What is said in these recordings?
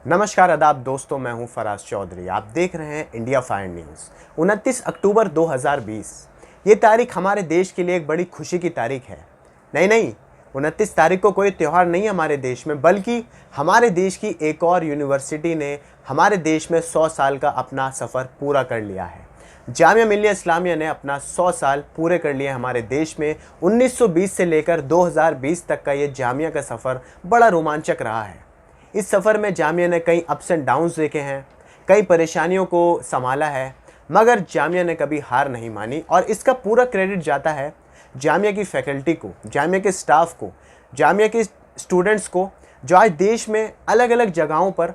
नमस्कार आदाब दोस्तों, मैं हूं फराज चौधरी। आप देख रहे हैं इंडिया फायर न्यूज़। 29 अक्टूबर 2020 ये तारीख हमारे देश के लिए एक बड़ी खुशी की तारीख है। नहीं, 29 तारीख को कोई त्यौहार नहीं है हमारे देश में, बल्कि हमारे देश की एक और यूनिवर्सिटी ने हमारे देश में 100 साल का अपना सफ़र पूरा कर लिया है। जामिया मिल्लिया इस्लामिया ने अपना 100 साल पूरे कर लिए हमारे देश में। 1920 से लेकर 2020 तक का ये जामिया का सफ़र बड़ा रोमांचक रहा है। इस सफ़र में जामिया ने कई अप्स एंड डाउन्स देखे हैं, कई परेशानियों को संभाला है, मगर जामिया ने कभी हार नहीं मानी। और इसका पूरा क्रेडिट जाता है जामिया की फैकल्टी को, जामिया के स्टाफ को, जामिया के स्टूडेंट्स को, जो आज देश में अलग अलग जगहों पर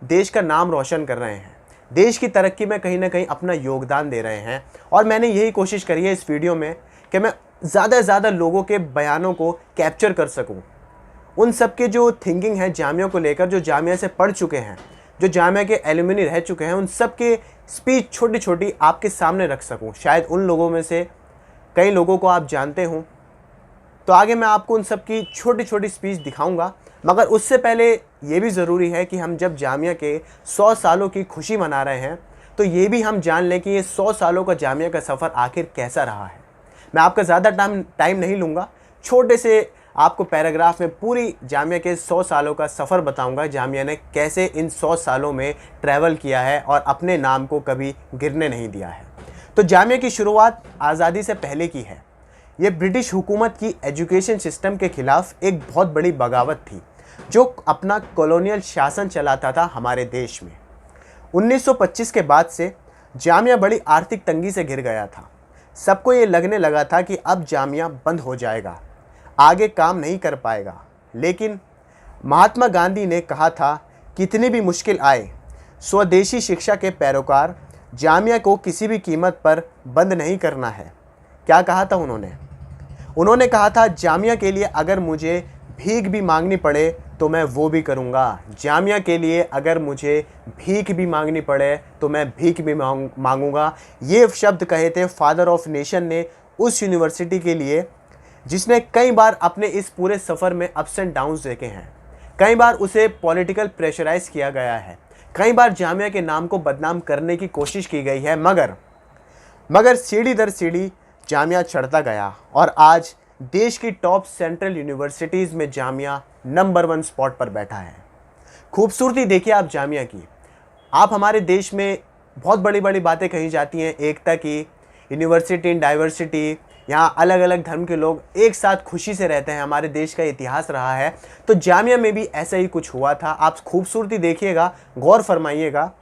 देश का नाम रोशन कर रहे हैं, देश की तरक्की में कहीं ना कहीं अपना योगदान दे रहे हैं। और मैंने यही कोशिश करी है इस वीडियो में कि मैं ज़्यादा से ज़्यादा लोगों के बयानों को कैप्चर कर सकूं, उन सब के जो थिंकिंग है जामिया को लेकर, जो जामिया से पढ़ चुके हैं, जो जामिया के एलुमनी रह चुके हैं, उन सब के स्पीच छोटी छोटी आपके सामने रख सकूं। शायद उन लोगों में से कई लोगों को आप जानते हों, तो आगे मैं आपको उन सब की छोटी छोटी स्पीच दिखाऊंगा। मगर उससे पहले ये भी ज़रूरी है कि हम जब जामिया के 100 सालों की खुशी मना रहे हैं, तो ये भी हम जान लें कि ये 100 सालों का जामिया का सफ़र आखिर कैसा रहा है। मैं आपका ज़्यादा टाइम नहीं लूँगा, छोटे से आपको पैराग्राफ में पूरी जामिया के 100 सालों का सफ़र बताऊंगा, जामिया ने कैसे इन 100 सालों में ट्रैवल किया है और अपने नाम को कभी गिरने नहीं दिया है। तो जामिया की शुरुआत आज़ादी से पहले की है। ये ब्रिटिश हुकूमत की एजुकेशन सिस्टम के ख़िलाफ़ एक बहुत बड़ी बगावत थी, जो अपना कॉलोनियल शासन चलाता था हमारे देश में। 1925 के बाद से जामिया बड़ी आर्थिक तंगी से घिर गया था। सबको ये लगने लगा था कि अब जामिया बंद हो जाएगा, आगे काम नहीं कर पाएगा। लेकिन महात्मा गांधी ने कहा था, कितनी भी मुश्किल आए, स्वदेशी शिक्षा के पैरोकार जामिया को किसी भी कीमत पर बंद नहीं करना है। क्या कहा था उन्होंने कहा था, जामिया के लिए अगर मुझे भीख भी मांगनी पड़े तो मैं वो भी करूँगा। जामिया के लिए अगर मुझे भीख भी मांगनी पड़े तो मैं भीख भी मांगूंगा। ये शब्द कहे थे फादर ऑफ नेशन ने उस यूनिवर्सिटी के लिए, जिसने कई बार अपने इस पूरे सफ़र में अप्स एंड डाउन्स देखे हैं। कई बार उसे पॉलिटिकल प्रेशराइज किया गया है, कई बार जामिया के नाम को बदनाम करने की कोशिश की गई है, मगर सीढ़ी दर सीढ़ी जामिया चढ़ता गया और आज देश की टॉप सेंट्रल यूनिवर्सिटीज़ में जामिया नंबर 1 स्पॉट पर बैठा है। खूबसूरती देखिए आप जामिया की। आप हमारे देश में बहुत बड़ी बड़ी बातें कही जाती हैं, एकता की, यूनिवर्सिटी इन डाइवर्सिटी, यहाँ अलग अलग धर्म के लोग एक साथ खुशी से रहते हैं, हमारे देश का इतिहास रहा है। तो जामिया में भी ऐसा ही कुछ हुआ था। आप खूबसूरती देखिएगा, गौर फरमाइएगा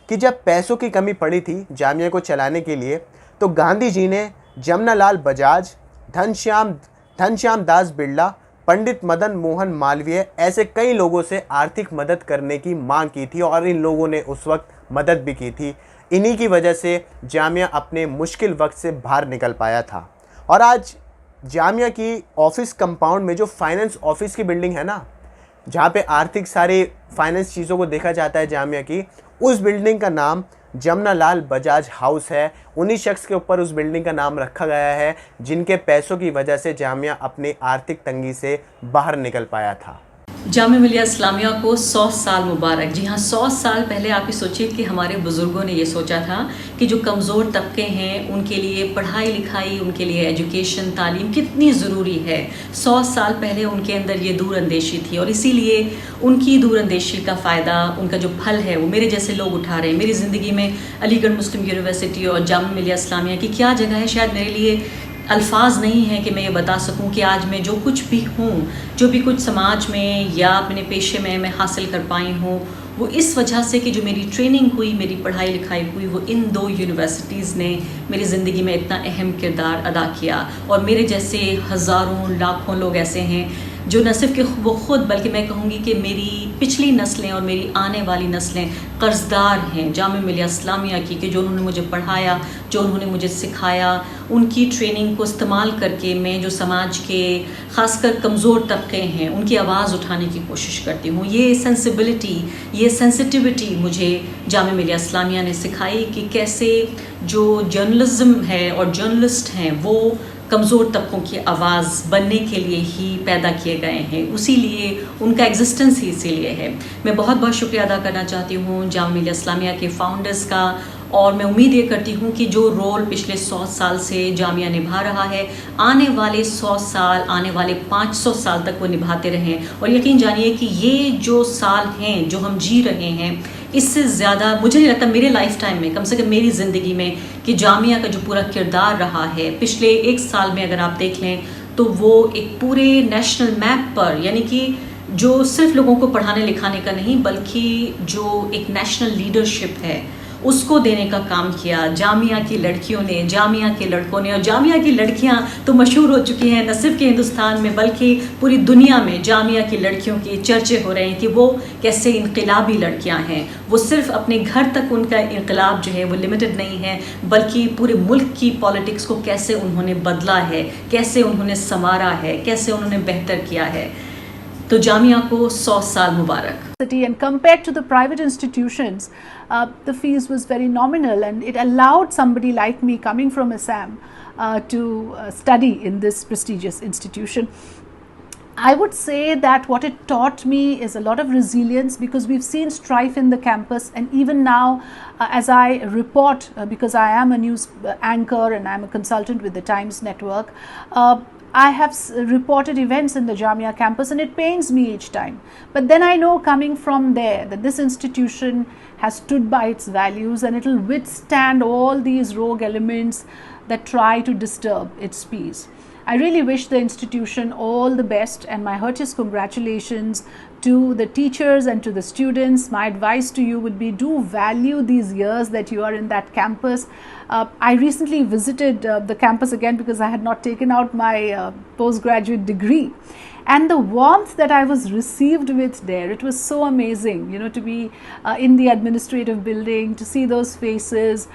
कि जब पैसों की कमी पड़ी थी जामिया को चलाने के लिए, तो गांधी जी ने जमनालाल बजाज, घनश्याम दास बिरला, पंडित मदन मोहन मालवीय, ऐसे कई लोगों से आर्थिक मदद करने की मांग की थी और इन लोगों ने उस वक्त मदद भी की थी। इन्हीं की वजह से जामिया अपने मुश्किल वक्त से बाहर निकल पाया था। और आज जामिया की ऑफिस कंपाउंड में जो फाइनेंस ऑफिस की बिल्डिंग है ना, जहाँ पे आर्थिक सारे फाइनेंस चीज़ों को देखा जाता है जामिया की, उस बिल्डिंग का नाम जमनालाल बजाज हाउस है। उन्हीं शख्स के ऊपर उस बिल्डिंग का नाम रखा गया है, जिनके पैसों की वजह से जामिया अपनी आर्थिक तंगी से बाहर निकल पाया था। जामिया मिल्लिया इस्लामिया को 100 साल मुबारक। जी हाँ, 100 साल पहले आप ही सोचिए कि हमारे बुज़ुर्गों ने ये सोचा था कि जो कमज़ोर तबके हैं उनके लिए पढ़ाई लिखाई, उनके लिए एजुकेशन, तालीम कितनी ज़रूरी है। 100 साल पहले उनके अंदर ये दूरअंदेशी थी और इसीलिए उनकी दूरअंदेशी का फ़ायदा, उनका जो फल है वो मेरे जैसे लोग उठा रहे हैं। मेरी ज़िंदगी में अलीगढ़ मुस्लिम यूनिवर्सिटी और जामिया मिल्लिया इस्लामिया की क्या जगह है, शायद मेरे लिए अल्फाज नहीं है कि मैं ये बता सकूं कि आज मैं जो कुछ भी हूँ, जो भी कुछ समाज में या अपने पेशे में मैं हासिल कर पाई हूँ, वो इस वजह से कि जो मेरी ट्रेनिंग हुई, मेरी पढ़ाई लिखाई हुई, वो इन 2 यूनिवर्सिटीज़ ने मेरी ज़िंदगी में इतना अहम किरदार अदा किया। और मेरे जैसे हज़ारों लाखों लोग ऐसे हैं जो न सिर्फ कि वो ख़ुद, बल्कि मैं कहूँगी कि मेरी पिछली नस्लें और मेरी आने वाली नस्लें कर्ज़दार हैं जामिया मिल्लिया इस्लामिया की, कि जो उन्होंने मुझे पढ़ाया, जो उन्होंने मुझे सिखाया, उनकी ट्रेनिंग को इस्तेमाल करके मैं जो समाज के ख़ासकर कमज़ोर तबके हैं उनकी आवाज़ उठाने की कोशिश करती हूँ। ये सेंसिबिलिटी, ये सेंसिटिविटी मुझे जामिया मिल्लिया इस्लामिया ने सिखाई कि कैसे जो जर्नलिज़्म है और जर्नलिस्ट हैं वो कमज़ोर तबकों की आवाज़ बनने के लिए ही पैदा किए गए हैं, उसी लिए उनका एग्जिस्टेंस ही इसीलिए है। मैं बहुत बहुत शुक्रिया अदा करना चाहती हूँ जामिया मिलिया इस्लामिया के फाउंडर्स का, और मैं उम्मीद ये करती हूँ कि जो रोल पिछले 100 साल से जामिया निभा रहा है, आने वाले 100 साल, आने वाले 500 साल तक वो निभाते रहें। और यकीन जानिए कि ये जो साल हैं जो हम जी रहे हैं, इससे ज़्यादा मुझे नहीं लगता मेरे लाइफ टाइम में, कम से कम मेरी ज़िंदगी में, कि जामिया का जो पूरा किरदार रहा है पिछले 1 साल में अगर आप देख लें तो वो एक पूरे नेशनल मैप पर, यानी कि जो सिर्फ लोगों को पढ़ाने लिखाने का नहीं बल्कि जो एक नेशनल लीडरशिप है उसको देने का काम किया जामिया की लड़कियों ने, जामिया के लड़कों ने। और जामिया की लड़कियां तो मशहूर हो चुकी हैं, न सिर्फ के हिंदुस्तान में बल्कि पूरी दुनिया में जामिया की लड़कियों के चर्चे हो रहे हैं कि वो कैसे इनकलाबी लड़कियां हैं। वो सिर्फ अपने घर तक उनका इनकलाब जो है वो लिमिटेड नहीं है, बल्कि पूरे मुल्क की पॉलिटिक्स को कैसे उन्होंने बदला है, कैसे उन्होंने संवारा है, कैसे उन्होंने बेहतर किया है। तो जामिया को 100 साल मुबारक। And compared to the private institutions, the fees was very nominal, and it allowed somebody like me coming from Assam to study in this prestigious institution. I would say that what it taught me is a lot of resilience, because we've seen strife in the campus, and even now as I report, because I am a news anchor and I'm a consultant with the Times Network, I have reported events in the Jamia campus, and it pains me each time. But then I know, coming from there, that this institution has stood by its values, and it will withstand all these rogue elements that try to disturb its peace. I really wish the institution all the best, and my heartiest congratulations to the teachers and to the students. My advice to you would be, do value these years that you are in that campus. I recently visited the campus again because I had not taken out my postgraduate degree. And the warmth that I was received with there, it was so amazing, you know, to be in the administrative building, to see those faces.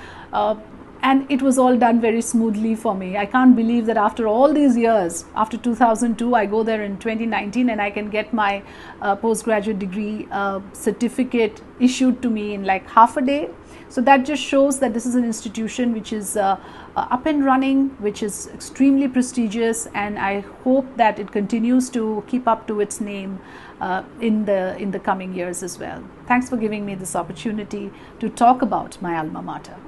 And it was all done very smoothly for me. I can't believe that after all these years, after 2002, I go there in 2019 and I can get my postgraduate degree certificate issued to me in like half a day. So that just shows that this is an institution which is up and running, which is extremely prestigious, and I hope that it continues to keep up to its name in the coming years as well. Thanks for giving me this opportunity to talk about my alma mater.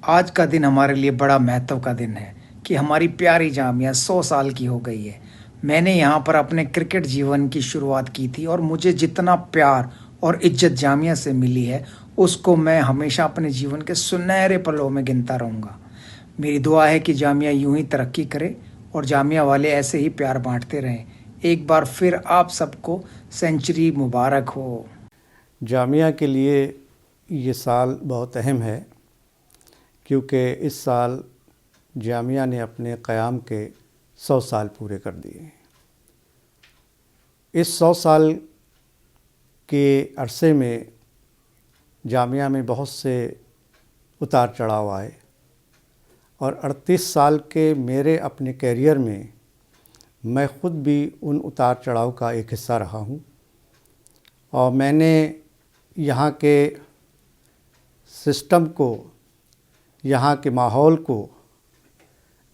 आज का दिन हमारे लिए बड़ा महत्व का दिन है कि हमारी प्यारी जामिया 100 साल की हो गई है। मैंने यहाँ पर अपने क्रिकेट जीवन की शुरुआत की थी, और मुझे जितना प्यार और इज्जत जामिया से मिली है उसको मैं हमेशा अपने जीवन के सुनहरे पलों में गिनता रहूँगा। मेरी दुआ है कि जामिया यूं ही तरक्की करे और जामिया वाले ऐसे ही प्यार बांटते रहें। एक बार फिर आप सबको सेंचुरी मुबारक हो। जामिया के लिए ये साल बहुत अहम है, क्योंकि इस साल जामिया ने अपने क़याम के 100 साल पूरे कर दिए। इस 100 साल के अरसे में जामिया में बहुत से उतार चढ़ाव आए, और 38 साल के मेरे अपने कैरियर में मैं ख़ुद भी उन उतार चढ़ाव का एक हिस्सा रहा हूँ। और मैंने यहाँ के सिस्टम को, यहाँ के माहौल को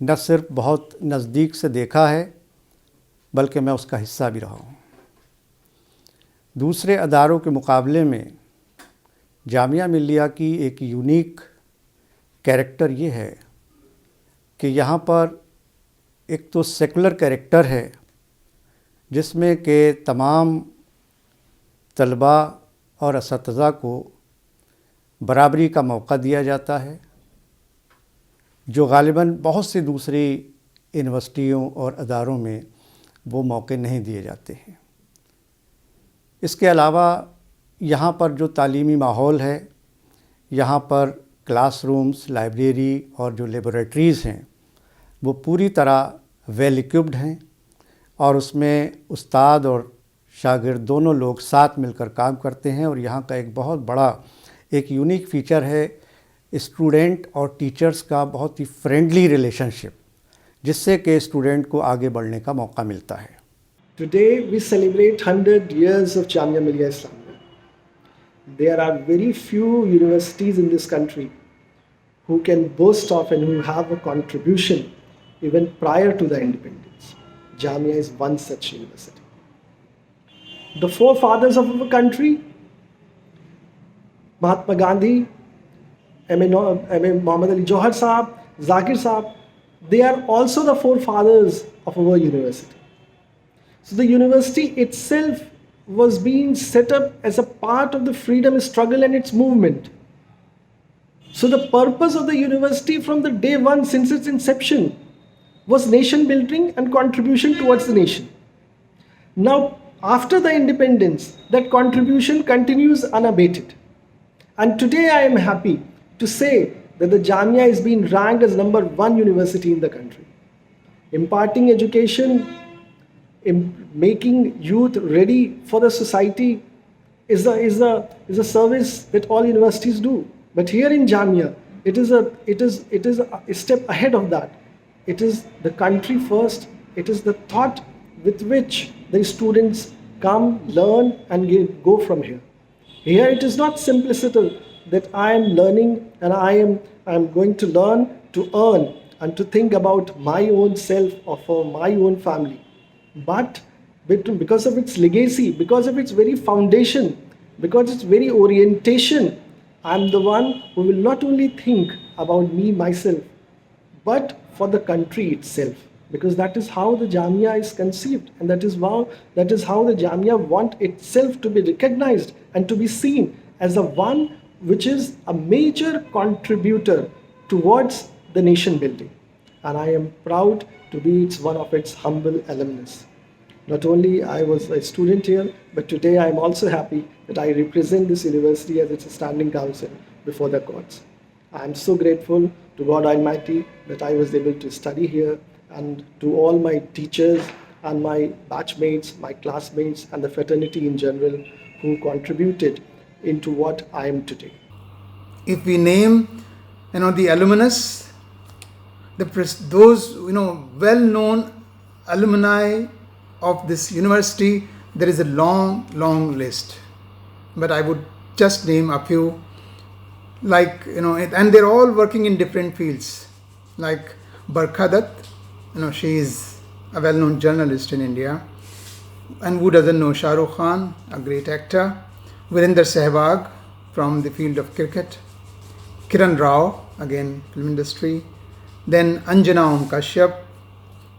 न सिर्फ बहुत नज़दीक से देखा है, बल्कि मैं उसका हिस्सा भी रहा हूँ। दूसरे अदारों के मुकाबले में जामिया मिलिया की एक यूनिक कैरेक्टर ये है कि यहाँ पर एक तो सेकुलर कैरेक्टर है, जिसमें के तमाम तलबा और असतिज़ा को बराबरी का मौका दिया जाता है, जो ग़ालिबन बहुत सी दूसरी यूनिवर्सिटियों और अदारों में वो मौके नहीं दिए जाते हैं। इसके अलावा यहाँ पर जो तालीमी माहौल है, यहाँ पर क्लासरूम्स, लाइब्रेरी और जो लेबोरेटरीज़ हैं वो पूरी तरह वेल इक्विप्ड हैं, और उसमें उस्ताद और शागिर्द दोनों लोग साथ मिलकर काम करते हैं। और यहाँ का एक बहुत बड़ा एक यूनिक फ़ीचर है स्टूडेंट और टीचर्स का बहुत ही फ्रेंडली रिलेशनशिप, जिससे कि स्टूडेंट को आगे बढ़ने का मौका मिलता है। Today we celebrate 100 years of Jamia Millia Islamia. There are very few universities in this country who can boast of and who have a contribution even prior to the independence. Jamia is one such university. The forefathers of our country, Mahatma Gandhi, M.A. Muhammad Ali Johar Sahab, Zakir Sahab, they are also the forefathers of our university. So the university itself was being set up as a part of the freedom struggle and its movement. So the purpose of the university from the day one since its inception was nation building and contribution towards the nation. Now, after the independence, that contribution continues unabated. And today I am happy to say that the Jamia is being ranked as #1 university in the country. Imparting education, making youth ready for the society is a service that all universities do. But here in Jamia, it is a step ahead of that. It is the country first. It is the thought with which the students come, learn, and go from here. Here it is not simplicity that I am learning and I am going to learn to earn and to think about my own self or for my own family. But because of its legacy, because of its very foundation, because its very orientation, I am the one who will not only think about me, myself, but for the country itself. Because that is how the Jamia is conceived, and that is how the Jamia want itself to be recognized and to be seen as the one which is a major contributor towards the nation building. And I am proud to be one of its humble alumnus. Not only I was a student here, but today I am also happy that I represent this university as its standing council before the courts. I am so grateful to God Almighty that I was able to study here, and to all my teachers and my batchmates, my classmates, and the fraternity in general who contributed into what I am today. If we name, the alumnus, those well-known alumni of this university, there is a long list. But I would just name a few, and they're all working in different fields. Like Barkha Dutt, she is a well-known journalist in India. And who doesn't know Shah Rukh Khan, a great actor. Virender Sehwag from the field of cricket. Kiran Rao, again film industry. Then Anjana Kashyap,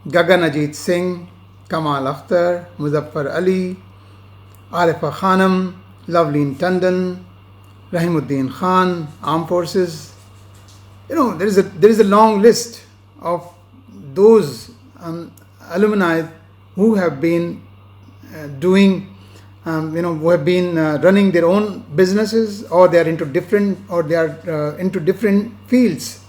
Gagan Ajit Singh, Kamal Akhtar, Muzaffar Ali, Arifa Khanam, Loveleen Tandon, Rahimuddin Khan, Armed Forces. There is a long list of those alumni who have been who have been running their own businesses, or they are into different fields,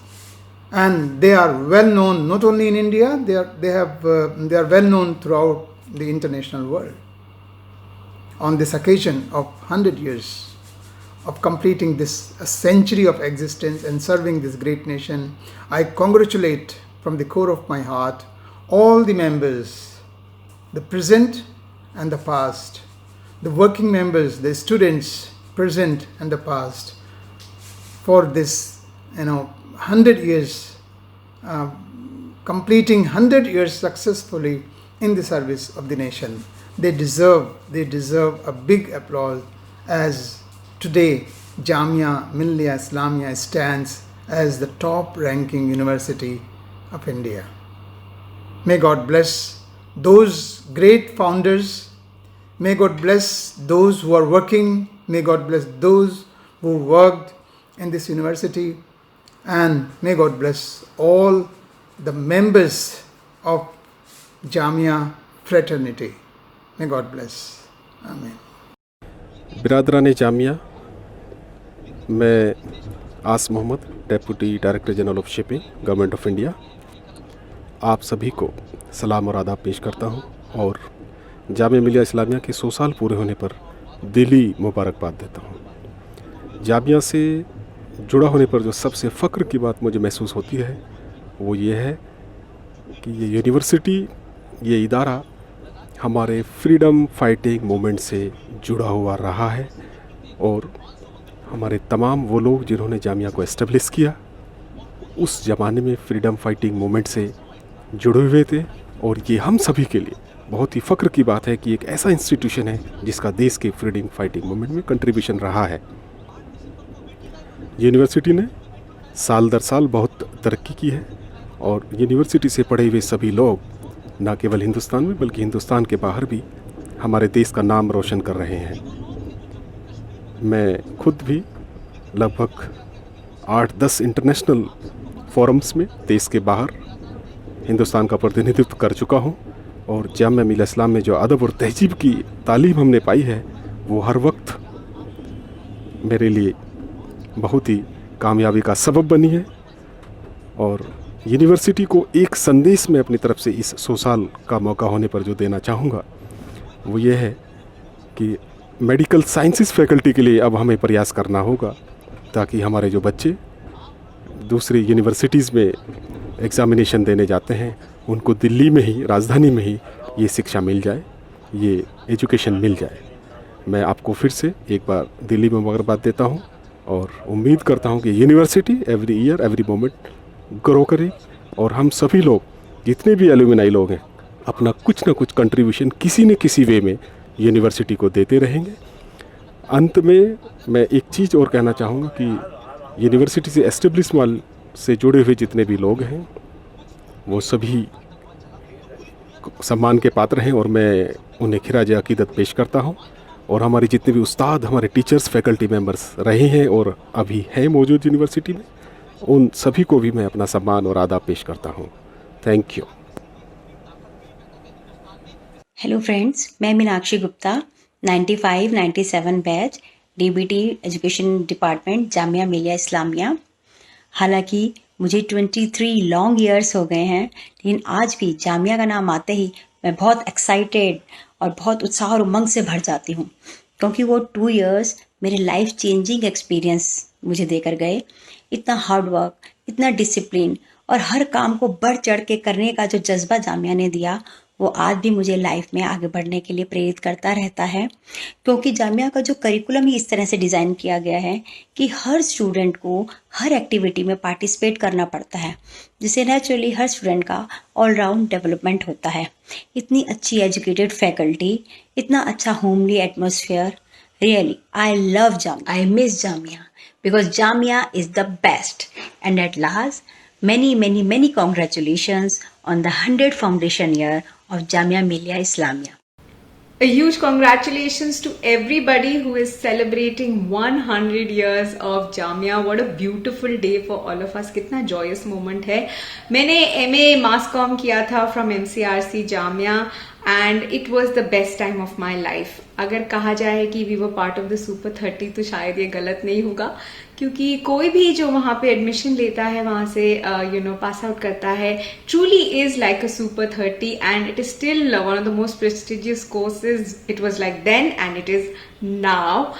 and they are well known not only in India. They are well known throughout the international world. On this occasion of 100 years of completing this a century of existence and serving this great nation, I congratulate from the core of my heart all the members, the present and the past, the working members, the students present and the past, for this 100 years, completing 100 years successfully in the service of the nation. They deserve a big applause, as today Jamia Millia Islamia stands as the top ranking university of India. May God bless those great founders. May God bless those who are working. May God bless those who worked in this university. And may God bless all the members of Jamia fraternity. May God bless. Amen. बिरादरान जामिया, मैं Aas Mohammad, deputy director general of shipping, government of India, आप सभी को सलाम और आदाब पेश करता हूं और जामिया मिलिया इस्लामिया के 100 साल पूरे होने पर दिली मुबारकबाद देता हूं। जामिया से जुड़ा होने पर जो सबसे फ़ख्र की बात मुझे महसूस होती है वो ये है कि ये यूनिवर्सिटी, ये इदारा हमारे फ्रीडम फाइटिंग मूवमेंट से जुड़ा हुआ रहा है, और हमारे तमाम वो लोग जिन्होंने जामिया को एस्टेब्लिश किया उस ज़माने में फ्रीडम फाइटिंग मूवमेंट से जुड़े हुए थे। और ये हम सभी के लिए बहुत ही फ़ख्र की बात है कि एक ऐसा इंस्टीट्यूशन है जिसका देश के फ्रीडम फाइटिंग मूवमेंट में कंट्रीब्यूशन रहा है। यूनिवर्सिटी ने साल दर साल बहुत तरक्की की है और यूनिवर्सिटी से पढ़े हुए सभी लोग न केवल हिंदुस्तान में बल्कि हिंदुस्तान के बाहर भी हमारे देश का नाम रोशन कर रहे हैं। मैं खुद भी लगभग 8-10 इंटरनेशनल फोरम्स में देश के बाहर हिंदुस्तान का प्रतिनिधित्व कर चुका हूं और जामिया मिल्लिया इस्लाम में जो अदब और तहजीब की तालीम हमने पाई है वो हर वक्त मेरे लिए बहुत ही कामयाबी का सबब बनी है। और यूनिवर्सिटी को एक संदेश में अपनी तरफ से इस 100 साल का मौका होने पर जो देना चाहूँगा वो ये है कि मेडिकल साइंसेस फैकल्टी के लिए अब हमें प्रयास करना होगा ताकि हमारे जो बच्चे दूसरी यूनिवर्सिटीज़ में एग्ज़ामिनेशन देने जाते हैं उनको दिल्ली में ही, राजधानी में ही ये शिक्षा मिल जाए, ये एजुकेशन मिल जाए। मैं आपको फिर से एक बार दिल्ली में मुबारकबाद देता हूँ और उम्मीद करता हूँ कि university every year every moment grow करे और हम सभी लोग जितने भी एलुमनाई लोग हैं अपना कुछ ना कुछ कंट्रीब्यूशन किसी न किसी वे में यूनिवर्सिटी को देते रहेंगे। अंत में मैं एक चीज़ और कहना चाहूँगा कि यूनिवर्सिटी से एस्टेब्लिशमेंट से जुड़े हुए जितने भी लोग हैं वो सभी सम्मान के पात्र हैं और मैं उन्हें खिराज अकीदत पेश करता हूं। और हमारे जितने भी उस्ताद, हमारे टीचर्स, फैकल्टी मेंबर्स रहे हैं और अभी हैं मौजूद यूनिवर्सिटी में, उन सभी को भी मैं अपना सम्मान और आदाब पेश करता हूं। Thank you. हेलो फ्रेंड्स, मैं Meenakshi Gupta 95-97 batch DBT education department Jamia Millia Islamia. हालांकि मुझे 23 लॉन्ग ईयर्स हो गए हैं, लेकिन आज भी जामिया का नाम आते ही मैं बहुत एक्साइटेड और बहुत उत्साह और उमंग से भर जाती हूँ, क्योंकि वो 2 इयर्स मेरे लाइफ चेंजिंग एक्सपीरियंस मुझे देकर गए। इतना हार्ड वर्क, इतना डिसिप्लिन और हर काम को बढ़ चढ़ के करने का जो जज्बा जामिया ने दिया वो आज भी मुझे लाइफ में आगे बढ़ने के लिए प्रेरित करता रहता है। क्योंकि जामिया का जो करिकुलम ही इस तरह से डिज़ाइन किया गया है कि हर स्टूडेंट को हर एक्टिविटी में पार्टिसिपेट करना पड़ता है, जिससे नेचुरली हर स्टूडेंट का ऑलराउंड डेवलपमेंट होता है। इतनी अच्छी एजुकेटेड फैकल्टी, इतना अच्छा homely atmosphere, really I love Jamia, I miss Jamia because Jamia is the best. And at last, many congratulations on the 100th foundation year of Jamia Millia Islamia. A huge congratulations to everybody who is celebrating 100 years of Jamia. What a beautiful day for all of us. कितना joyous moment है. मैंने MA Mass Comm किया था from MCRC Jamia and it was the best time of my life. अगर कहा जाए कि we were part of the Super 30 तो शायद ये गलत नहीं होगा, क्योंकि कोई भी जो वहाँ पे एडमिशन लेता है वहाँ से पास आउट करता है truly is like a Super 30 and it is still one of the most prestigious courses. It was like then and it is now.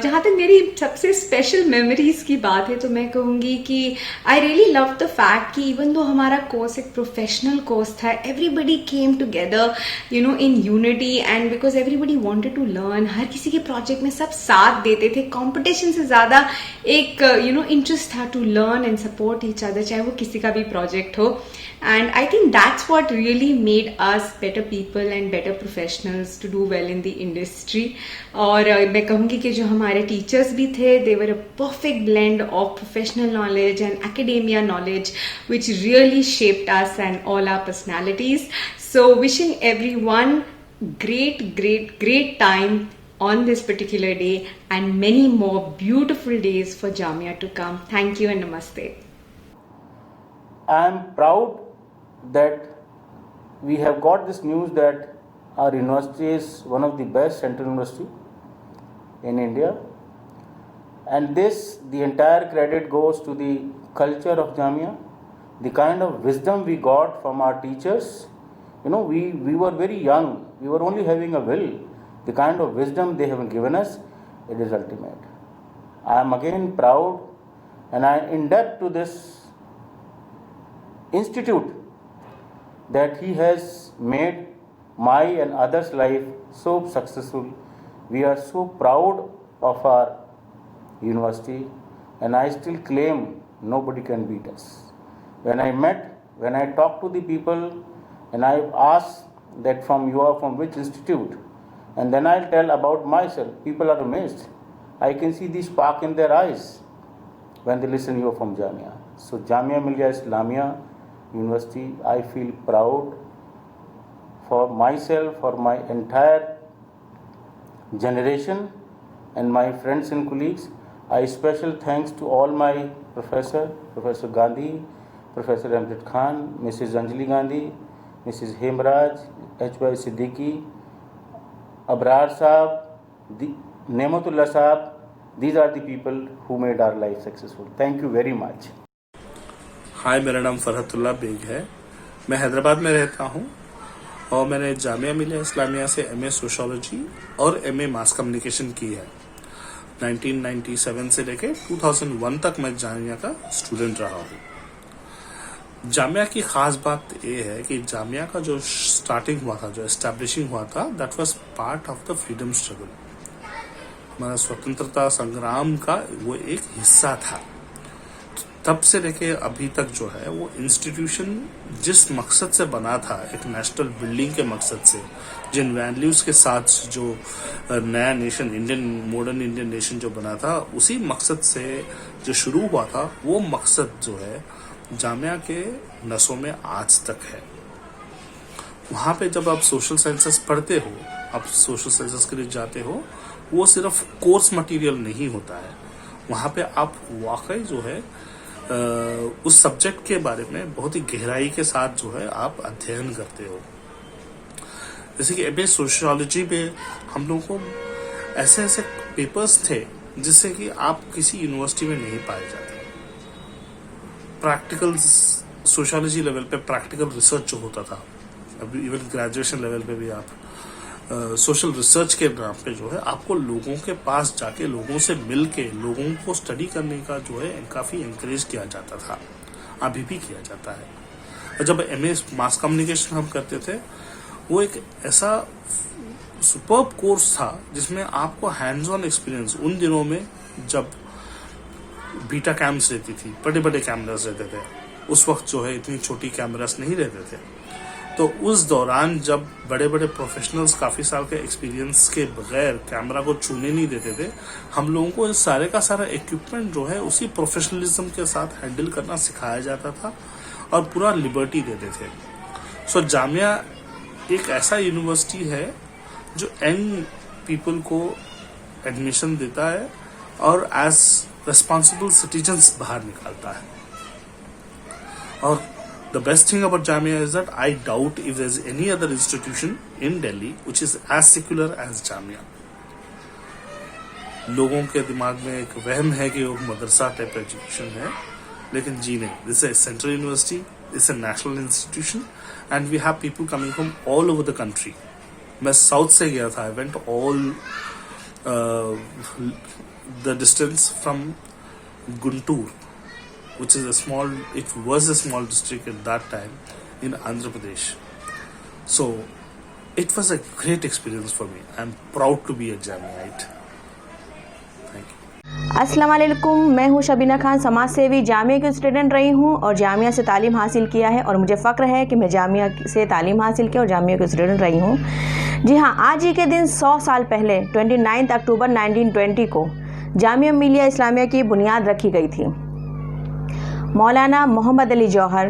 जहाँ तक मेरी सबसे स्पेशल मेमोरीज की बात है तो मैं कहूँगी कि I really love the fact कि इवन दो हमारा कोर्स एक प्रोफेशनल कोर्स था, everybody came together in unity and because everybody wanted to learn. हर किसी के प्रोजेक्ट में सब साथ देते थे. कंपटीशन से ज़्यादा एक इंटरेस्ट था to learn and support each other, चाहे वो किसी का भी प्रोजेक्ट हो. And I think that's what really made us better people and better professionals to do well in the industry. और मैं कहूँगी कि जो हमारे teachers भी थे, they were a perfect blend of professional knowledge and academia knowledge, which really shaped us and all our personalities. So wishing everyone great time on this particular day and many more beautiful days for Jamia to come. Thank you and namaste. I am proud that we have got this news that our university is one of the best central university in India, and the entire credit goes to the culture of Jamia, the kind of wisdom we got from our teachers. We were very young, we were only having a will. The kind of wisdom they have given us, it is ultimate. I am again proud and I am in debt to this institute that he has made my and others' life so successful. We are so proud of our university and I still claim nobody can beat us. when I talk to the people and I ask that from which institute, and then I'll tell about myself, people are amazed. I can see the spark in their eyes when they listen you are from Jamia. So Jamia Millia Islamia University, I feel proud for myself, for my entire generation and my friends and colleagues. I special thanks to all my Professor Gandhi, Professor Amjad Khan, Mrs. Anjali Gandhi, Mrs. Hemraj, H.Y. Siddiqui, Abrar Saab, Nematullah Saab. These are the people who made our life successful. Thank you very much. हाय, मेरा नाम Farhatullah bag है। मैं हैदराबाद में रहता हूँ और मैंने जामिया मिलिया इस्लामिया से एमए सोशियोलॉजी और एमए मास कम्युनिकेशन की है। 1997 से लेके 2001 तक मैं जामिया का स्टूडेंट रहा हूँ। जामिया की खास बात ये है कि जामिया का जो स्टार्टिंग हुआ था, जो एस्टैब्लिशिंग हुआ था, that was part of the freedom struggle. हमारा स्वतंत्रता संग्राम का वो एक हिस्सा था। तब से लेके अभी तक जो है वो इंस्टीट्यूशन जिस मकसद से बना था, एक नेशनल बिल्डिंग के मकसद से, जिन वैल्यूज के साथ जो नया नेशन, मॉडर्न इंडियन नेशन जो बना था, उसी मकसद से जो शुरू हुआ था, वो मकसद जो है जामिया के नसों में आज तक है। वहाँ पे जब आप सोशल साइंसेस पढ़ते हो, आप सोशल साइंसेस के लिए जाते हो, वो सिर्फ कोर्स मटेरियल नहीं होता है। वहाँ पे आप वाकई जो है उस सब्जेक्ट के बारे में बहुत ही गहराई के साथ जो है आप अध्ययन करते हो। जैसे कि एमए सोशियोलॉजी में हम लोगों को ऐसे ऐसे पेपर्स थे जिससे कि आप किसी यूनिवर्सिटी में नहीं पाए जाते। प्रैक्टिकल सोशियोलॉजी लेवल पे प्रैक्टिकल रिसर्च जो होता था, अभी इवन ग्रेजुएशन लेवल पे भी आप सोशल रिसर्च के नाम पे जो है आपको लोगों के पास जाके, लोगों से मिल के, लोगों को स्टडी करने का जो है काफ़ी इंकरेज किया जाता था, अभी भी किया जाता है। और जब एमए मास कम्युनिकेशन हम करते थे, वो एक ऐसा सुपर्ब कोर्स था जिसमें आपको हैंड्स ऑन एक्सपीरियंस, उन दिनों में जब बीटा कैम्स रहती थी, बड़े बड़े कैमरास रहते थे, उस वक्त जो है इतनी छोटी कैमरास नहीं रहते थे, तो उस दौरान जब बड़े बड़े प्रोफेशनल्स काफ़ी साल के एक्सपीरियंस के बगैर कैमरा को छूने नहीं देते थे, हम लोगों को सारे का सारा इक्विपमेंट जो है उसी प्रोफेशनलिज्म के साथ हैंडल करना सिखाया जाता था और पूरा लिबर्टी देते थे। सो जामिया एक ऐसा यूनिवर्सिटी है जो यंग पीपल को एडमिशन देता है और एज रिस्पॉन्सिबल सिटीजन्स बाहर निकालता है। और the best thing about Jamia is that I doubt if there's any other institution in Delhi which is as secular as Jamia. लोगों के दिमाग में एक वहम है कि वो मदरसा टाइप एजुकेशन है, लेकिन जी नहीं, this is central university, this is national institution and we have people coming from all over the country. मैं साउथ से गया था, I went all the distance from Guntur, which is it was a small district at that time in Andhra Pradesh. So it was a great experience for me. I'm proud to be a Jamiite. Thank you. अस्सलाम वालेकुम, मैं हूँ शबीना खान, समाज सेवी, जामिया की student रही हूँ और जामिया से तालीम हासिल किया है और मुझे फ़ख्र है कि मैं जामिया से तालीम हासिल किया और जामिया की स्टूडेंट रही हूँ। जी हाँ, आज ही के दिन 100 साल पहले 29 अक्टूबर 1920 को जामिया मिलिया इस्लामिया की बुनियाद रखी गई थी। मौलाना मोहम्मद अली जौहर,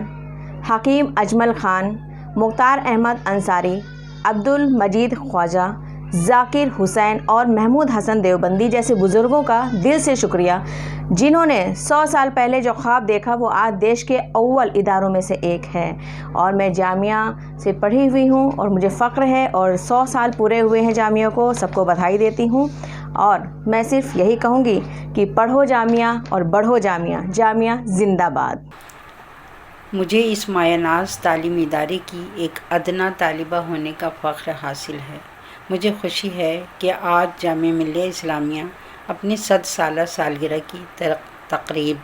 हकीम अजमल ख़ान, मुख्तार अहमद अंसारी, अब्दुल मजीद ख्वाजा, जाकिर हुसैन और महमूद हसन देवबंदी जैसे बुज़ुर्गों का दिल से शुक्रिया, जिन्होंने 100 साल पहले जो ख्वाब देखा वो आज देश के अव्वल इदारों में से एक है। और मैं जामिया से पढ़ी हुई हूँ और मुझे फ़ख्र है और 100 साल पूरे हुए हैं जामिया को, सबको बधाई देती हूँ। और मैं सिर्फ यही कहूँगी कि पढ़ो जामिया और बढ़ो जामिया, जामिया जिंदाबाद। मुझे इस मायनाज तालीमी इदारे की एक अदना तालिबा होने का फ़ख्र हासिल है। मुझे खुशी है कि आज जामिया मिलिया इस्लामिया अपनी 100 साला सालगिरह की तकरीब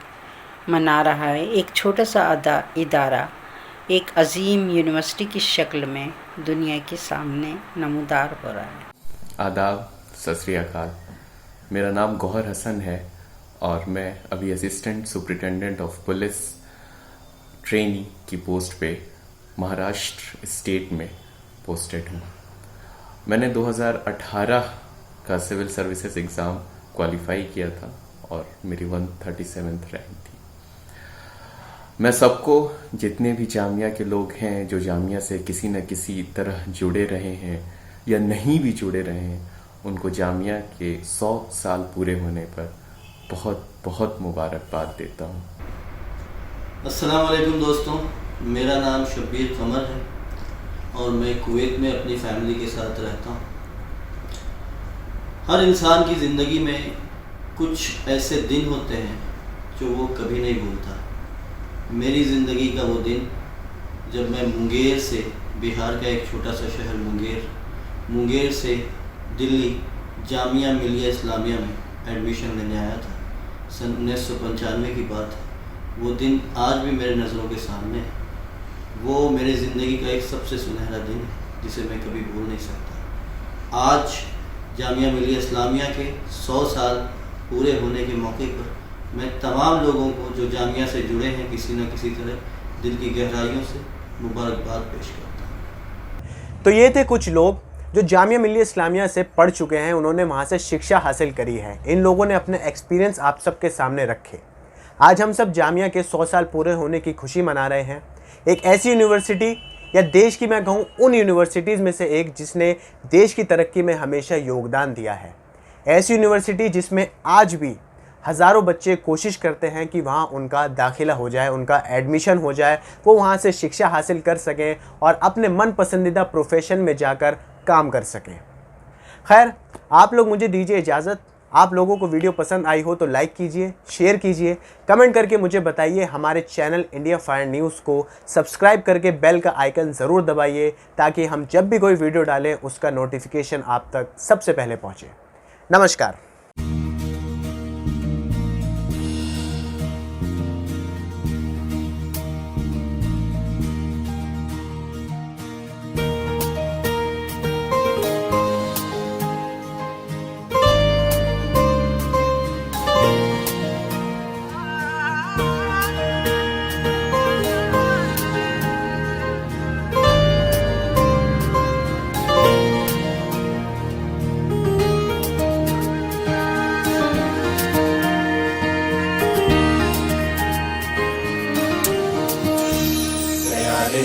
मना रहा है। एक छोटा सा इदारा एक अजीम यूनिवर्सिटी की शक्ल में दुनिया के सामने नमूदार हो रहा है। आदाब, सत श्री अकाल। मेरा नाम गौहर हसन है और मैं अभी assistant superintendent of police trainee की पोस्ट पे महाराष्ट्र स्टेट में पोस्टेड हूँ। मैंने 2018 का सिविल सर्विसेज एग्ज़ाम क्वालिफाई किया था और मेरी 137th रैंक थी। मैं सबको, जितने भी जामिया के लोग हैं जो जामिया से किसी न किसी तरह जुड़े रहे हैं या नहीं भी जुड़े रहे हैं, उनको जामिया के 100 साल पूरे होने पर बहुत बहुत मुबारकबाद देता हूँ। अस्सलाम वालेकुम दोस्तों, मेरा नाम शब्बीर कमर है और मैं कुवैत में अपनी फैमिली के साथ रहता हूँ। हर इंसान की ज़िंदगी में कुछ ऐसे दिन होते हैं जो वो कभी नहीं भूलता। मेरी ज़िंदगी का वो दिन जब मैं मुंगेर से, बिहार का एक छोटा सा शहर मुंगेर से दिल्ली जामिया मिलिया इस्लामिया में एडमिशन लेने आया था। सन 1995 की बात है। वो दिन आज भी मेरे नज़रों के सामने है। वो मेरी ज़िंदगी का एक सबसे सुनहरा दिन है जिसे मैं कभी भूल नहीं सकता। आज जामिया मिलिया इस्लामिया के 100 साल पूरे होने के मौके पर मैं तमाम लोगों को जो जामिया से जुड़े हैं किसी न किसी तरह दिल की गहराइयों से मुबारकबाद पेश करता हूँ। तो ये थे कुछ लोग जो जामिया मिलिया इस्लामिया से पढ़ चुके हैं, उन्होंने वहाँ से शिक्षा हासिल करी है। इन लोगों ने अपने एक्सपीरियंस आप सबके सामने रखे। आज हम सब जामिया के 100 साल पूरे होने की खुशी मना रहे हैं। एक ऐसी यूनिवर्सिटी, या देश की मैं कहूँ उन यूनिवर्सिटीज़ में से एक जिसने देश की तरक्की में हमेशा योगदान दिया है। ऐसी यूनिवर्सिटी जिसमें आज भी हज़ारों बच्चे कोशिश करते हैं कि वहाँ उनका दाखिला हो जाए, उनका एडमिशन हो जाए, वो वहाँ से शिक्षा हासिल कर सकें और अपने मन पसंदीदा प्रोफेशन में जाकर काम कर सकें। खैर, आप लोग मुझे दीजिए इजाज़त। आप लोगों को वीडियो पसंद आई हो तो लाइक कीजिए, शेयर कीजिए, कमेंट करके मुझे बताइए। हमारे चैनल इंडिया फायर न्यूज़ को सब्सक्राइब करके बेल का आइकन ज़रूर दबाइए ताकि हम जब भी कोई वीडियो डालें उसका नोटिफिकेशन आप तक सबसे पहले पहुँचे। नमस्कार।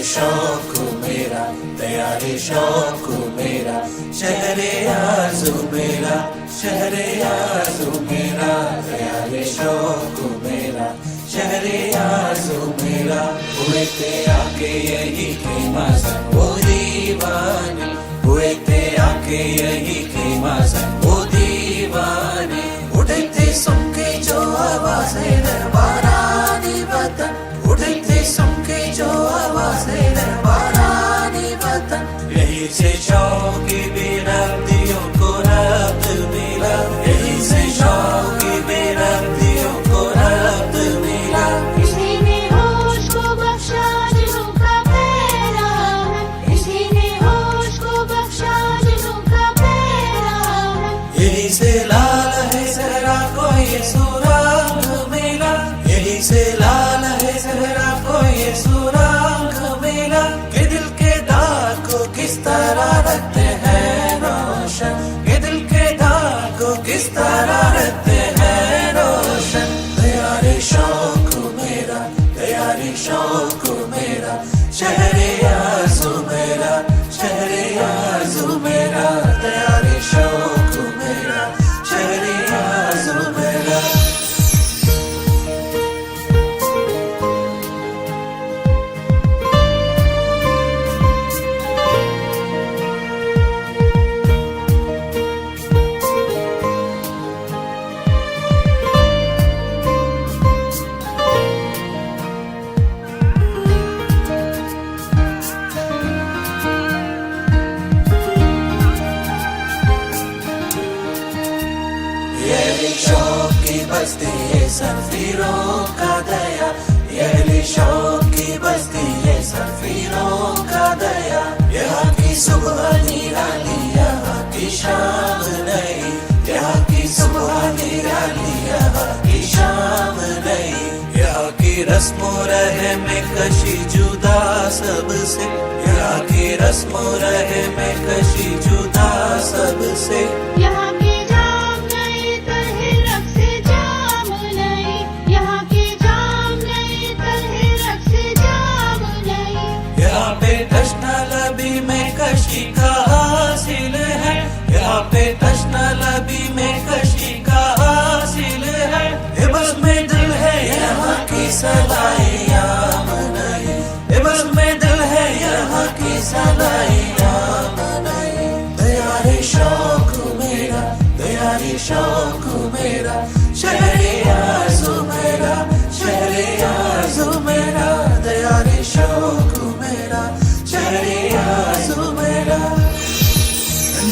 शौक मेरा, तैयारी शौक मेरा, शहरे आज़ू मेरा, शहरे आज़ू मेरा, तैयारी शौक मेरा, शहरे आज़ू मेरा, हुए थे आके यही खेमा सन वो दीवाने, हुए थे आके यही खेमा सन वो दीवाने, उठे थे सुन के जो आवाज़ें दरबारानी वतन, उठे थे सुन के जो आवाज़ें दरबारानी वतन, यही से शौक़ी बेरब्तियों को रब्त मिला, यही से शौक़ी बेरब्तियों को रब्त मिला। इसी ने होश को बख्शा जिन्हों का पैरा है, इसी ने होश को बख्शा जिन्हों का पैरा है, यही से लाल है सहरा को ये सुराग मिला, यही से लाल है सहरा को ये सुराग मिला, कि दिल के दाग को किस तरह रखते हैं रोशन, कि दिल के दाग को किस तरह रखते हैं रोशन। तैयारी शौक मेरा, तैयारी शौक मेरा, शहरे आज़ू मेरा, शहरे आज़ू मेरा, तैयारी शौक मेरा, शहरे आज़ू मेरा। बस्ती ये सफीरों का दया, ये शौक की बस्ती ये सफीरों का दया, यहाँ की सुबह निराली यहाँ की शाम नई, यहाँ की सुबह निराली यहाँ की शाम नई, यहाँ की रस्मो रहे में कशी जुदा सबसे, यहाँ की रस्मो रहे में कशी जुदा सबसे। यहाँ के जाम नए तहरक से जाम नए, यहाँ के जाम नए तहरक से जाम नए। यहाँ पे तश्ना लबी में कशी का हासिल है, यहाँ पे तश्ना लबी में कशी का हासिल है। इब्स में दिल है यहाँ की सलाइयाँ मनाई, इब्स में दिल है यहाँ की सलाइयाँ मनाई। दयारे शौक मेरा, दयारे शौक मेरा, शहरे आज़ू मेरा, शहरे आज़ू मेरा, दयारे शौक मेरा, शहरे आज़ू मेरा।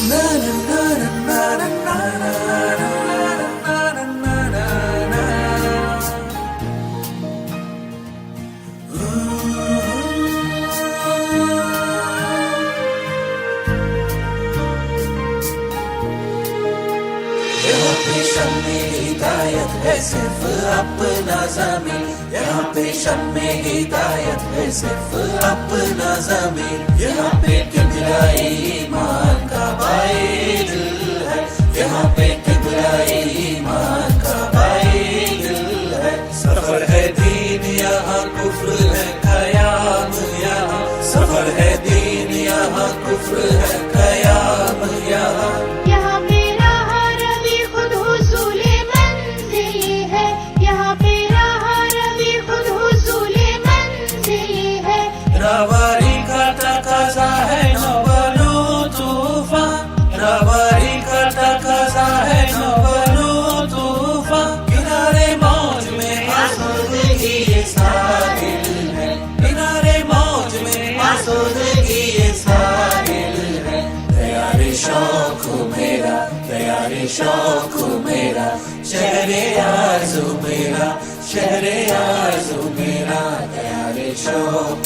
ना ना ना ना ना ना ना। हिदायत है सिर्फ अपना ज़मीन, यहाँ पे शम्मे हिदायत है सिर्फ अपना ज़मीन। यहाँ पे किबला-ए ईमान का बाए दिल है, यहाँ पे किबला-ए ईमान का बाए दिल है। सफर है दीन यहाँ कुफ्र है कयाम यहाँ, सफर है दीन यहाँ कुफ्र है कयाम यहाँ। यहाँ मेरा रवि खुद हुसूले मंज़िल है, यहाँ मेरा रवि खुद हुसूले मंज़िल है। रवारी का तकाज़ा है न बनो तूफ़ान, रवारी का तकाज़ा है न बनो तूफ़ान। किनारे मौज में आसूदगी ये साहिल है, किनारे मौज में आसूदगी ये साहिल है। दयारे शौक मेरा, दयारे शौक मेरा, शहरे आज़ू मेरा, शहरे आज़ू मेरा, दयारे शौक